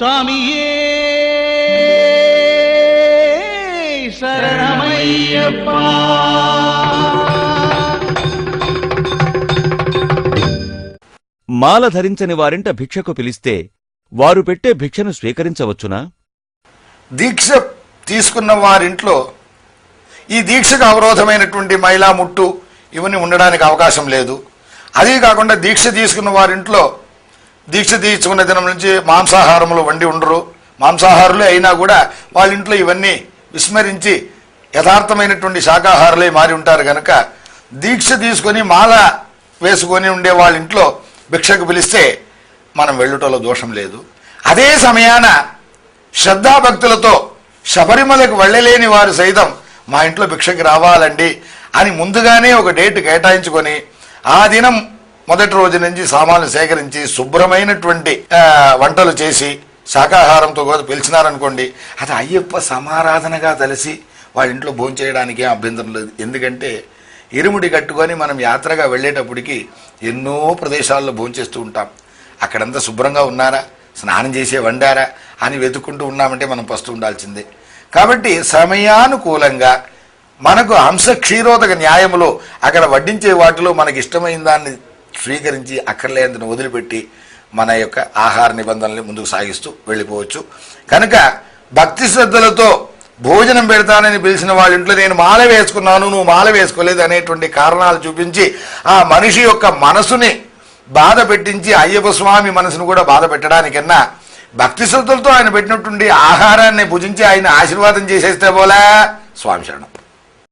స్వామియే శరణమయ్యప్ప. మాల ధరించని వారింట భిక్షకు పిలిస్తే వారు పెట్టే భిక్షను స్వీకరించవచ్చునా? దీక్ష తీసుకున్న వారింట్లో ఈ దీక్షకు అవరోధమైనటువంటి మైలా ముట్టు ఇవన్నీ ఉండడానికి అవకాశం లేదు. అదే కాకుండా దీక్ష తీసుకున్న వారింట్లో దీక్ష తీసుకున్న దినం నుంచి మాంసాహారములు వండి ఉండరు. మాంసాహారులే అయినా కూడా వాళ్ళ ఇంట్లో ఇవన్నీ విస్మరించి యథార్థమైనటువంటి శాకాహారులే మారి ఉంటారు కనుక దీక్ష తీసుకొని మాల వేసుకొని ఉండే వాళ్ళ ఇంట్లో భిక్షకు పిలిస్తే మనం వెళ్ళుటలో దోషం లేదు. అదే సమయాన శ్రద్ధాభక్తులతో శబరిమలకు వెళ్ళలేని వారు సైతం మా ఇంట్లో భిక్షకి రావాలండి అని ముందుగానే ఒక డేట్ కేటాయించుకొని ఆ దినం మొదటి రోజు నుంచి సామాన్లు సేకరించి శుభ్రమైనటువంటి వంటలు చేసి శాకాహారంతో కూడా పిలిచినారనుకోండి, అది అయ్యప్ప సమారాధనగా తెలిసి వాళ్ళ ఇంట్లో భోజనం చేయడానికి అభ్యంతరం లేదు. ఎందుకంటే ఇరుముడి కట్టుకొని మనం యాత్రగా వెళ్ళేటప్పటికి ఎన్నో ప్రదేశాల్లో భోంచేస్తూ ఉంటాం. అక్కడంతా శుభ్రంగా ఉన్నారా, స్నానం చేసే వండారా అని వెతుక్కుంటూ ఉన్నామంటే మనం పస్తూ ఉండాల్సిందే. కాబట్టి సమయానుకూలంగా మనకు హంస క్షీరోదక న్యాయములో అక్కడ వడ్డించే వాటిలో మనకి ఇష్టమైన దాన్ని స్వీకరించి అక్కర్లేదని వదిలిపెట్టి మన యొక్క ఆహార నిబంధనల్ని ముందుకు సాగిస్తూ వెళ్ళిపోవచ్చు. కనుక భక్తి శ్రద్ధలతో భోజనం పెడతానని పిలిచిన వాళ్ళ ఇంట్లో నేను మాల వేసుకున్నాను, నువ్వు మాల వేసుకోలేదు అనేటువంటి కారణాలు చూపించి ఆ మనిషి యొక్క మనసుని బాధ పెట్టించి అయ్యప్ప స్వామి మనసును కూడా బాధ పెట్టడానికన్నా భక్తి శ్రద్ధలతో ఆయన పెట్టినటువంటి ఆహారాన్ని భుజించి ఆయన ఆశీర్వాదం చేసేస్తే పోలా. స్వామి శరణం.